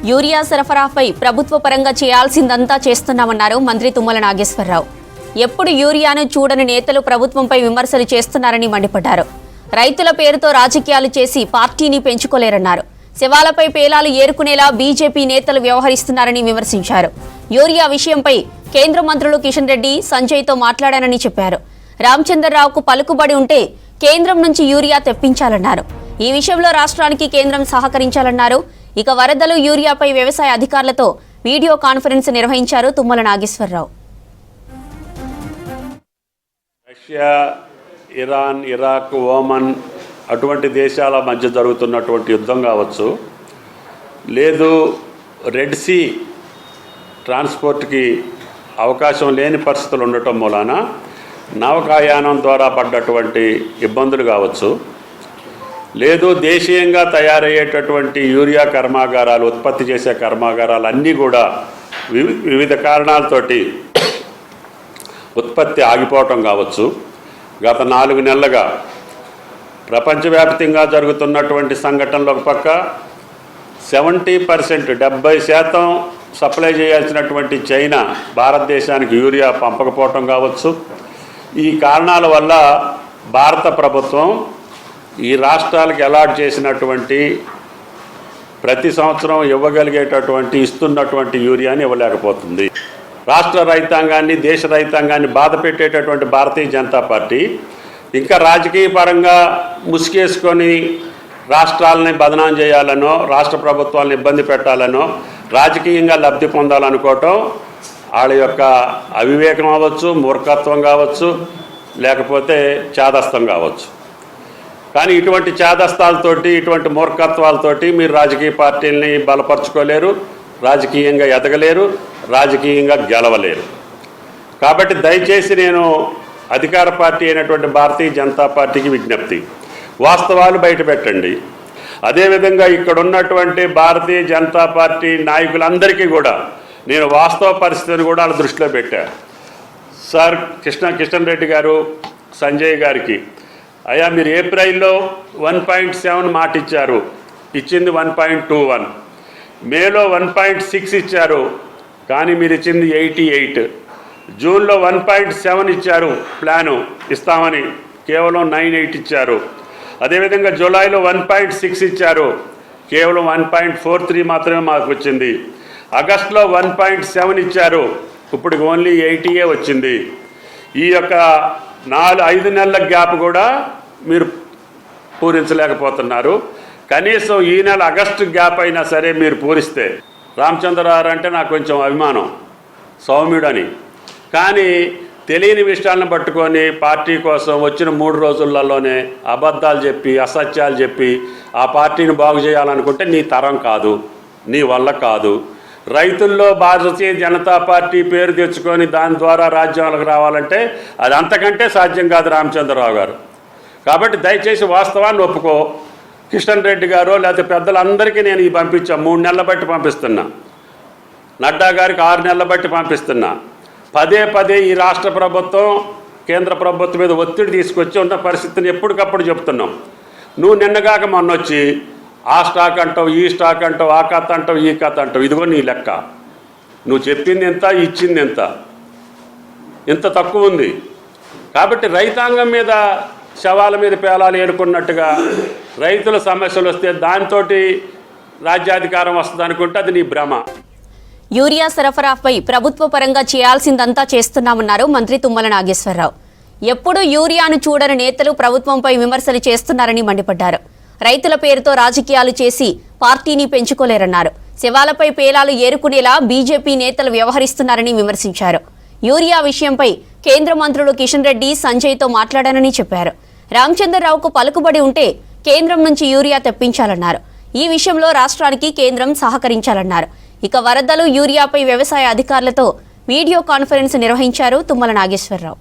Urea సరఫరాపై ప్రభుత్వ పరంగా చేయాల్సిందంతా చేస్తున్నామన్నారు మంత్రి తుమ్మల నాగేశ్వరరావు. ఎప్పుడు యూరియాను చూడని నేతలు ప్రభుత్వంపై విమర్శలు చేస్తున్నారని మండిపడ్డారు. రైతుల పేరుతో రాజకీయాలు చేసి పార్టీని పెంచుకోలేరన్నారు. శవాలపై పేలాలు ఏరుకునేలా బీజేపీ నేతలు వ్యవహరిస్తున్నారని విమర్శించారు. యూరియా విషయంపై కేంద్ర మంత్రులు కిషన్ రెడ్డి, సంజయ్తో మాట్లాడానని చెప్పారు. రామచంద్రరావుకు పలుకుబడి ఉంటే కేంద్రం నుంచి యూరియా తెప్పించాలన్నారు. ఈ విషయంలో రాష్ట్రానికి కేంద్రం సహకరించాలన్నారు. ఇక వరదలు, యూరియాపై వ్యవసాయ అధికారులతో వీడియో కాన్ఫరెన్స్ నిర్వహించారు Tummala Nageswararao. Russia, Iran, Iraq, Oman అటువంటి దేశాల మధ్య జరుగుతున్నటువంటి యుద్ధం కావచ్చు, లేదు రెడ్ సీ ట్రాన్స్పోర్ట్కి అవకాశం లేని పరిస్థితులు ఉండటం మూలాన నౌకాయానం ద్వారా పడ్డటువంటి ఇబ్బందులు కావచ్చు, లేదు దేశీయంగా తయారయ్యేటటువంటి యూరియా కర్మాగారాలు, ఉత్పత్తి చేసే కర్మాగారాలు అన్నీ కూడా వివిధ కారణాలతోటి ఉత్పత్తి ఆగిపోవటం కావచ్చు. గత 4 నెలలుగా ప్రపంచవ్యాప్తంగా జరుగుతున్నటువంటి సంఘటనలు ఒక పక్క 70% 70% సప్లై చేయాల్సినటువంటి చైనా భారతదేశానికి యూరియా పంపకపోవటం కావచ్చు. ఈ కారణాల వల్ల భారత ప్రభుత్వం ఈ రాష్ట్రాలకు అలాట్ చేసినటువంటి ప్రతి సంవత్సరం ఇవ్వగలిగేటటువంటి ఇస్తున్నటువంటి యూరియాని ఇవ్వలేకపోతుంది. రాష్ట్ర రైతాంగాన్ని, దేశ రైతాంగాన్ని బాధ పెట్టేటటువంటి భారతీయ జనతా పార్టీ ఇంకా రాజకీయ పరంగా ముసుగేసుకొని రాష్ట్రాలని బదనాం చేయాలనో, రాష్ట్ర ప్రభుత్వాలను ఇబ్బంది పెట్టాలనో, రాజకీయంగా లబ్ధి పొందాలనుకోవటం వాళ్ళ యొక్క అవివేకం కావచ్చు, మూర్ఖత్వం కావచ్చు, లేకపోతే చాదస్తం కావచ్చు. కానీ ఇటువంటి చాదస్తాలతోటి, ఇటువంటి మూర్ఖత్వాలతోటి మీరు రాజకీయ పార్టీలని బలపరుచుకోలేరు, రాజకీయంగా ఎదగలేరు, రాజకీయంగా గెలవలేరు. కాబట్టి దయచేసి నేను అధికార పార్టీ అయినటువంటి భారతీయ జనతా పార్టీకి విజ్ఞప్తి, వాస్తవాలు బయటపెట్టండి. అదేవిధంగా ఇక్కడ ఉన్నటువంటి భారతీయ జనతా పార్టీ నాయకులందరికీ కూడా నేను వాస్తవ పరిస్థితిని కూడా వాళ్ళ దృష్టిలో పెట్టాను. సార్ కిషన్ రెడ్డి గారు, సంజయ్ గారికి, అయ్యా మీరు ఏప్రిల్లో 1.7 మాట ఇచ్చారు, ఇచ్చింది 1.21. మేలో 1.6 ఇచ్చారు, కానీ మీరు ఇచ్చింది 88. జూన్లో 1.7 ఇచ్చారు, ప్లాను ఇస్తామని, కేవలం 98 ఇచ్చారు. అదేవిధంగా జూలైలో 1.6 ఇచ్చారు, కేవలం 1.43 మాత్రమే మాకు వచ్చింది. ఆగస్టులో 1.7 ఇచ్చారు, ఇప్పుడు ఓన్లీ 80 వచ్చింది. ఈ యొక్క 5 నెలల గ్యాప్ కూడా మీరు పూరించలేకపోతున్నారు. కనీసం ఈ నెల ఆగస్టు గ్యాప్ అయినా సరే మీరు పూరిస్తే. రామచంద్రరావు అంటే నాకు కొంచెం అభిమానం, సౌమ్యుడని. కానీ తెలియని విషయాలను పట్టుకొని పార్టీ కోసం వచ్చిన 3 రోజులలోనే అబద్ధాలు చెప్పి, అసత్యాలు చెప్పి ఆ పార్టీని బాగు చేయాలనుకుంటే నీ తరం కాదు, నీ వల్ల కాదు. రైతుల్లో భారతీయ జనతా పార్టీ పేరు తెచ్చుకొని దాని ద్వారా రాజ్యాంగాలకు రావాలంటే అది అంతకంటే సాధ్యం కాదు రామచంద్రరావు గారు. కాబట్టి దయచేసి వాస్తవాన్ని ఒప్పుకో. కిషన్ రెడ్డి గారు లేకపోతే పెద్దలందరికీ నేను ఈ పంపించా, 3 నెలల బట్టి పంపిస్తున్నా. నడ్డా గారికి 6 నెలల బట్టి పంపిస్తున్నా. పదే ఈ రాష్ట్ర ప్రభుత్వం, కేంద్ర ప్రభుత్వం మీద ఒత్తిడి తీసుకొచ్చి ఉన్న పరిస్థితిని ఎప్పటికప్పుడు చెప్తున్నాం. నువ్వు నిన్నగాక మొన్నొచ్చి ఆ స్టాక్ అంటావు, ఈ స్టాక్ అంటావు, ఆ కథ అంటావు, ఈ కథ అంటావు. ఇదిగో నీ లెక్క. నువ్వు చెప్పింది ఎంత, ఇచ్చింది ఎంత, ఇంత తక్కువ ఉంది. కాబట్టి రైతాంగం మీద, శవాల మీద పేలాలు ఏరుకున్నట్టుగా రైతుల సమస్యలు వస్తే దాంతో రాజ్యాధికారం వస్తుంది అనుకుంటే అది నీ భ్రమ. యూరియా సరఫరాపై ప్రభుత్వ పరంగా చేయాల్సిందంతా చేస్తున్నామన్నారు మంత్రి తుమ్మల నాగేశ్వరరావు. ఎప్పుడు యూరియాను చూడని నేతలు ప్రభుత్వంపై విమర్శలు చేస్తున్నారని మండిపడ్డారు. రైతుల పేరుతో రాజకీయాలు చేసి పార్టీని పెంచుకోలేరన్నారు. శవాలపై పేలాలు ఏరుకునేలా బీజేపీ నేతలు వ్యవహరిస్తున్నారని విమర్శించారు. యూరియా విషయంపై కేంద్ర మంత్రులు కిషన్ రెడ్డి, సంజయ్తో మాట్లాడానని చెప్పారు. రామచంద్రరావుకు పలుకుబడి ఉంటే కేంద్రం నుంచి యూరియా తెప్పించాలన్నారు. ఈ విషయంలో రాష్ట్రానికి కేంద్రం సహకరించాలన్నారు. ఇక వరదలు, యూరియాపై వ్యవసాయ అధికారులతో వీడియో కాన్ఫరెన్స్ నిర్వహించారు తుమ్మల నాగేశ్వరరావు.